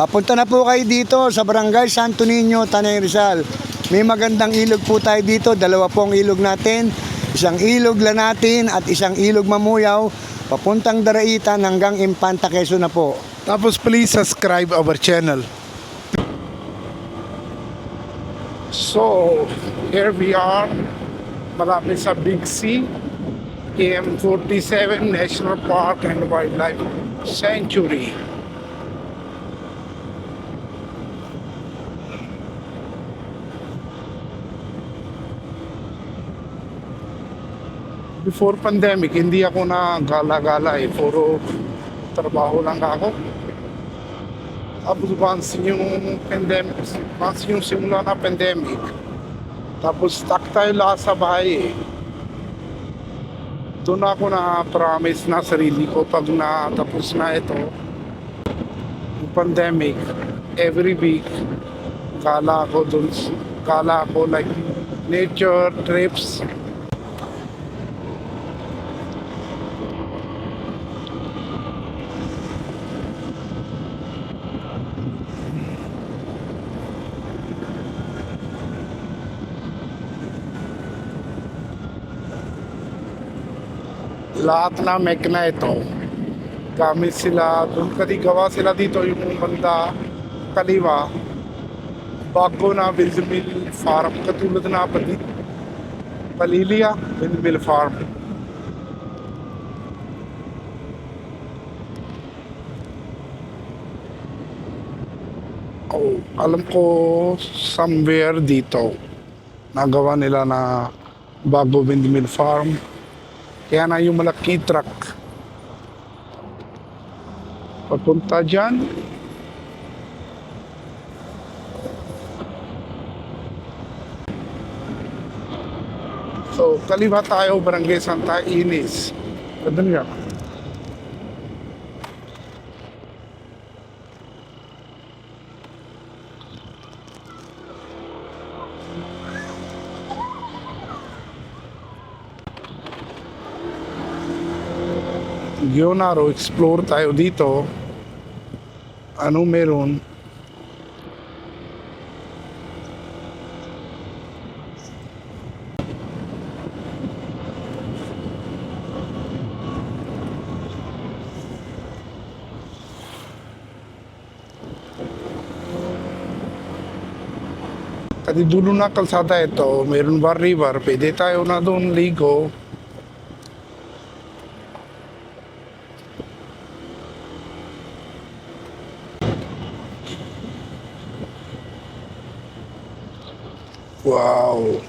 Punta na po kayo dito sa Barangay Santo Niño, Tanay Rizal. May magandang ilog po tayo dito. Dalawa po ang ilog natin. Isang ilog Lanatin at isang ilog Mamuyaw. Papuntang Daraitan hanggang Infanta, Quezon na po. Tapos please subscribe our channel. So, here we are. Malapit sa Big C, KM47 National Park and Wildlife Sanctuary. Before pandemic, hindi ako na gala-gala puro trabaho lang ako. Tapos once yung simula na pandemic, tapos stuck tayo lahat sa bahay Doon ako na-promise na sarili ko pag natapos na ito, yung pandemic, every week, gala ako like nature trips. Lahat na mek na ito, gamit sila, doon gawa sila dito yung banda kaliwa, bago na windmill farm, katulad na Palilia windmill farm. Oh, alam ko somewhere dito nagawa nila na bago windmill farm. Kaya na yung malaki truck papunta dyan. So, kaliwa tayo, Barangay Santa Ines. Ganda niya. Gionaro, explore tayo dito. Ano meron? Kasi dulo na kalsada ito, meron ba river, pwede tayo na doon ligo. Wow.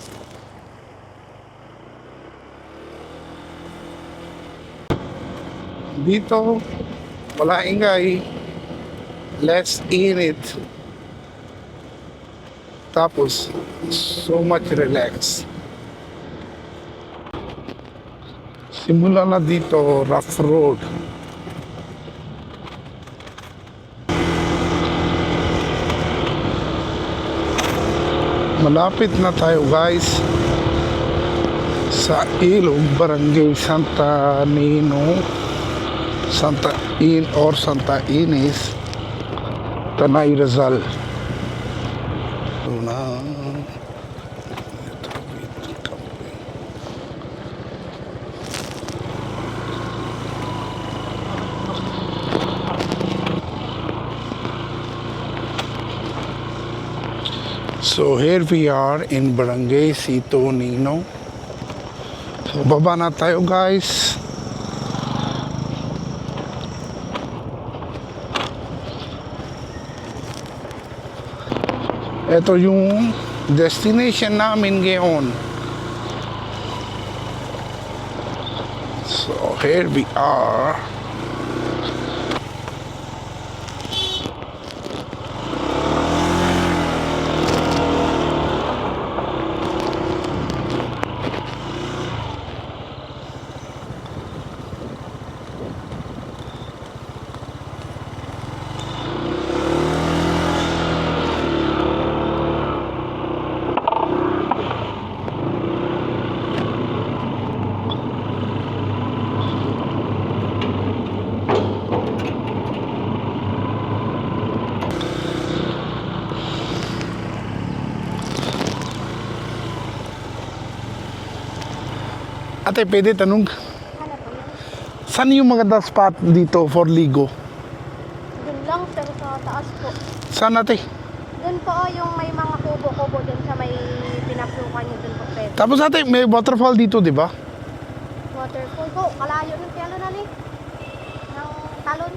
Dito, wala ingay. Let's in it. Tapos, so much relax. Simula na dito, rough road. Malapit na tayo guys sa ilog, Barangay Santa Nino, Santa Ines, Tanay Rizal. So here we are in Barangay Santo Niño. So baba na tayo guys. Ito yung destination namin ngayon. So here we are. Ate, pwede tanong, Ano po yun? saan yung maganda spot dito for ligo? Doon lang, pero sa taas po. Saan ate? Doon po yung may mga kubo-kubo doon sa may pinaplukan nyo doon po pwede. Tapos ate, may waterfall dito, di ba? Waterfall po, malayo nun kaya na ni. Ng talon.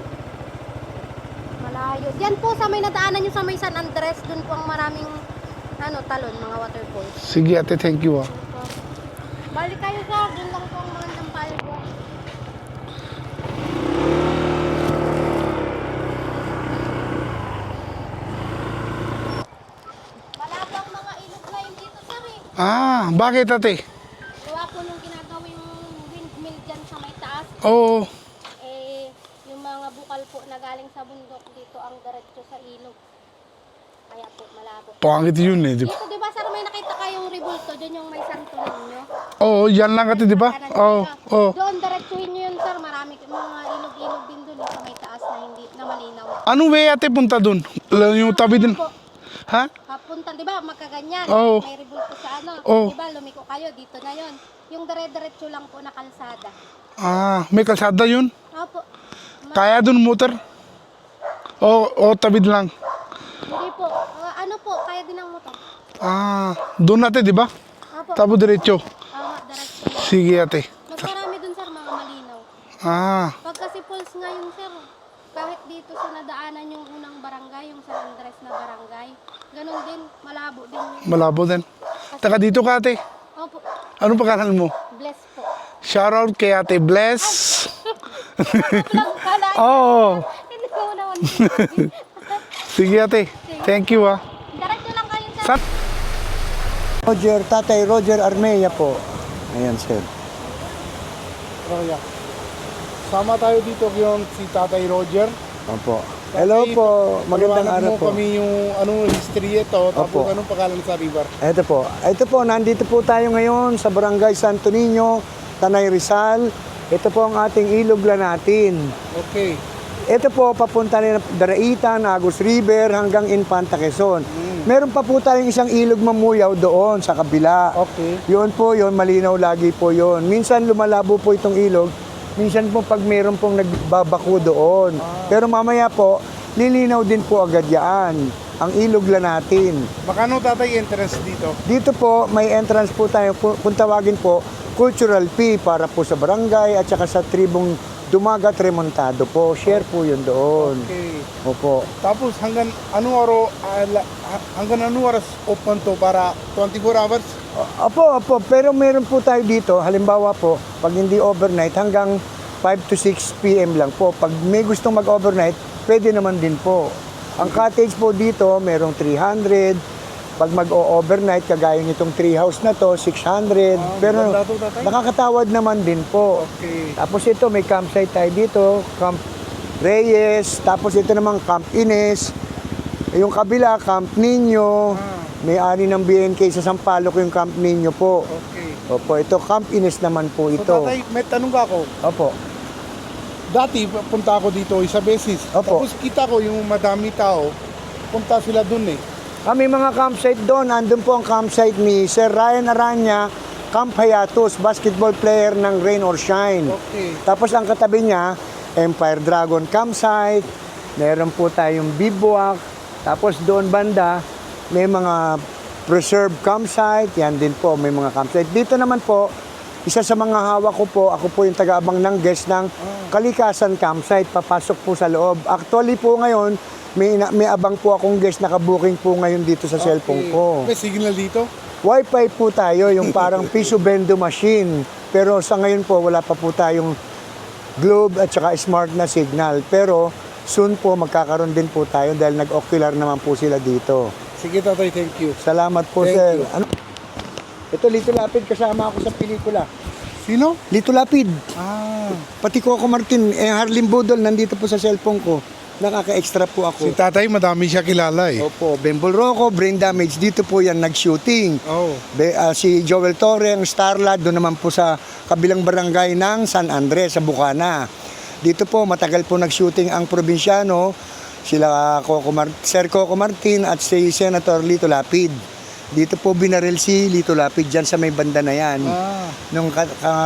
Malayo. Yan po sa may nadaanan nyo sa may San Andres, doon po ang maraming talon, mga waterfall. Sige ate, thank you ah. Balik kayo sir, doon lang po ang magandang palwa. Malabo ang mga ilog na yun dito sir eh. Ah, bakit ate? Gawa po nung ginagawing windmill dyan sa may taas, Oo. yung mga bukal po na galing sa bundok dito ang diretso sa ilog. Kaya po malabo. Pangit yun eh, di ba? Dito di ba sir may nakita kayong rebulto, dyan yung may santo ninyo? Oo, yan lang ate, di ba? Oo, oo. Doon diretsuhin nyo yun sir, marami mga ilog-ilog din doon sa may taas na hindi na malinaw. Anong way ate punta dun? Yung tabi din. Po, Ha? papunta, di ba, magkaganyan. Oo. May rebulto sa Oo. Di ba, lumiko kayo, dito na yon. Yung dire-diretso lang po na kalsada. Ah, may kalsada yun? Opo. Kaya dun motor? O tabid lang. Hindi po. Ano po, kaya din ang motor. Ah, doon ate, di ba? Opo. Tabo diretso. Diretso. Sige ate. Mas marami dun sir, mga malinaw. Ah, Pag kasi pulse nga yung sir, kahit dito sa nadaanan yung unang barangay, yung San Andres na barangay, ganun din, malabo din yun. malabo din. Taka dito ka ate. Opo, Anong pangalan mo? bless po. Shoutout kay ate Bless. Vlog pala. Oo. Hindi ko naman. Sige ate. Thank you ah. Diretso lang kayo sir. Saan? Roger, Tatay Roger Armea po. Ayan, sir. Roya. Sama tayo dito yung si Tatay Roger. Opo. Hello po, magandang Paliwanag araw mo po. kami yung anong history ito, tapos Opo. anong pangalan sa river. Ito po, nandito po tayo ngayon sa Barangay Santo Niño, Tanay Rizal. Ito po ang ating ilog natin. Okay. Ito po, papunta na ng Daraitan, Agus River, hanggang Infanta Quezon. Meron pa po tayong isang ilog mamuyaw doon sa kabila. Okay. Yun po, yun, malinaw lagi po yun. Minsan lumalabo po itong ilog, minsan po pag meron pong nagbabako doon. Pero mamaya po, lilinaw din po agad yan, ang ilog natin. Makano tatay entrance dito? Dito po, may entrance po tayo, kung tawagin po, cultural fee para po sa barangay at saka sa tribong Dumagat Remontado po. Share po yun doon. Okay. Opo. Tapos hanggang anong oras open to para 24 hours? Opo. Pero meron po tayo dito, halimbawa po, pag hindi overnight, hanggang 5 to 6 p.m. lang po. Pag may gustong mag-overnight, pwede naman din po. Ang cottage po dito, merong 300. Pag mag-overnight, kagaya nitong tree house na to, 600. Pero maganda to, tatay. nakakatawad naman din po. Okay. Tapos ito, may campsite tayo dito, Camp Reyes. Tapos ito naman, Camp Ines. Yung kabila, Camp Niño. May-ari ng BNK sa Sampaloc yung Camp Niño po. Okay. Opo, ito Camp Ines naman po So ito. tatay, may tanong ako. Opo. Dati punta ako dito isa beses. Opo. Tapos kita ko yung madami tao, punta sila dun eh. May mga campsite doon. Andun po ang campsite ni Sir Ryan Aranya, Camp Hayatus, basketball player ng Rain or Shine. Okay. Tapos ang katabi niya, Empire Dragon Campsite. Meron po tayong bivouac. Tapos doon banda, may mga preserve campsite. Yan din po, may mga campsite. Dito naman po, isa sa mga hawak ko po, ako po yung taga-abang ng guest ng Kalikasan Campsite. Papasok po sa loob. Actually po ngayon, may abang po akong guest naka-booking po ngayon dito sa cellphone ko. May signal dito? Wi-Fi po tayo, yung parang piso bendo machine. Pero sa ngayon po, wala pa po tayong globe at saka smart na signal. Pero soon po, magkakaroon din po tayo dahil nag-ocular naman po sila dito. Sige tatay, thank you. Salamat po, Thank sir. you. Ito, Lito Lapid, kasama ako sa pelikula. Sino? Lito Lapid. Ah, Pati Coco Martin, Harlem Budol, nandito po sa cellphone ko. Nakaka-extra po ako. si tatay madami siya kilala eh. Opo, Bembol Rocco, Brain Damage, dito po yan nag-shooting. Oh. Si Joel Torre, ang Starlad, doon naman po sa kabilang barangay ng San Andres, sa Bukana. Dito po, matagal po nag-shooting ang probinsyano, sila Sir Coco Martin at si Senator Lito Lapid. Dito po binaril si Lito Lapid dyan sa may banda na yan. Ah. Nung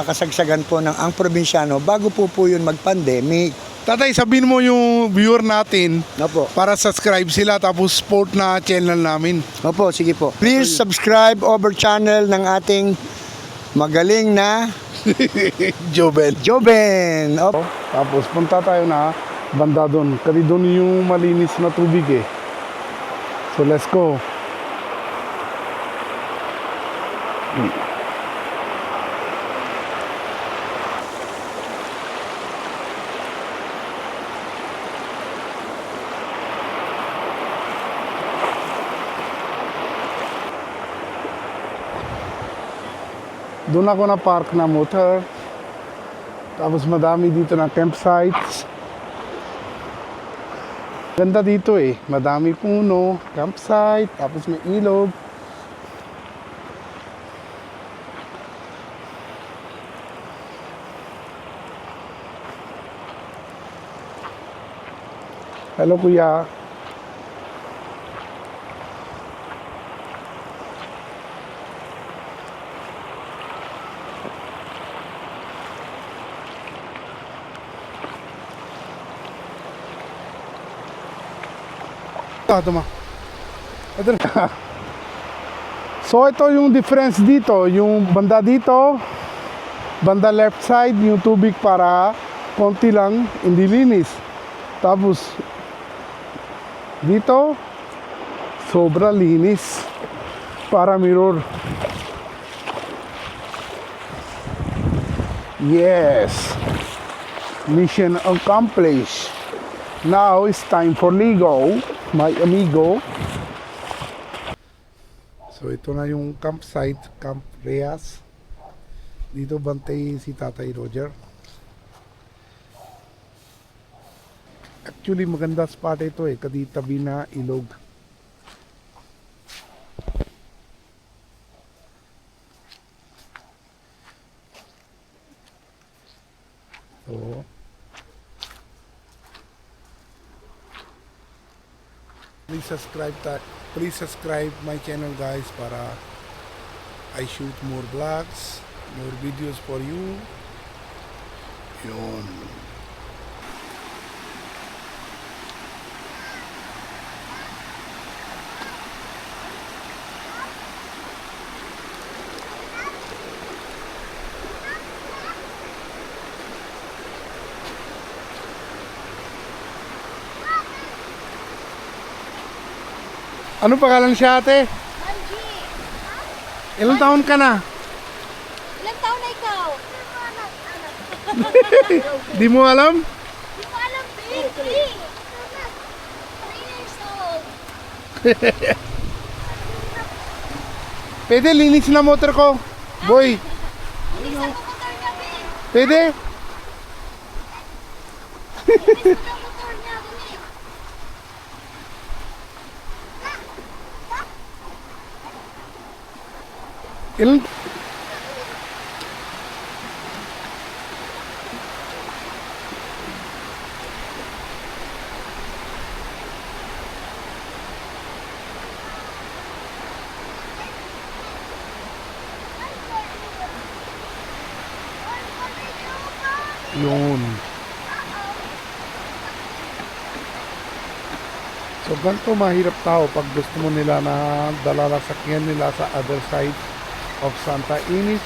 kasagsagan po ng ang probinsyano, bago po yun mag-pandemic. Tatay, sabihin mo yung viewer natin Opo. para subscribe sila tapos support na channel namin. Opo, sige po. Please subscribe over channel ng ating magaling na Joven. Joven. Opo. Tapos punta tayo na banda doon. Kasi doon yung malinis na tubig eh. So let's go. Doon ako na park na motor. Tapos madami dito na campsites. Ganda dito eh. Madami puno, campsite, tapos may ilog. Hello kuya. Ito ma. Ito na. So ito yung difference dito, yung banda dito, banda left side, yung tubig para konti lang, hindi linis. Tapos dito, sobra linis. Para mirror. Yes. Mission accomplished. Now it's time for Ligo, my amigo. So ito na yung campsite, Camp Reyes. Dito bantay si Tatay Roger. Actually maganda spot ito eh, kasi tabi na ilog. So please subscribe my channel guys para I shoot more vlogs, more videos for you. Yun. Ano pangalan siya ate? Angie, Ilang taon ka na? ilang taon na ikaw? Di mo alam? Hindi ko alam, baby. 3 years old. Pwede linis na motor ko. Boy, Bilisan mo motor niya, babe. pwede? Bilisan mo motor niya, babe. Ilang... Yun. So ganito mahirap tao pag gusto mo nila na dala sakyan nila sa other side of Santa Ynez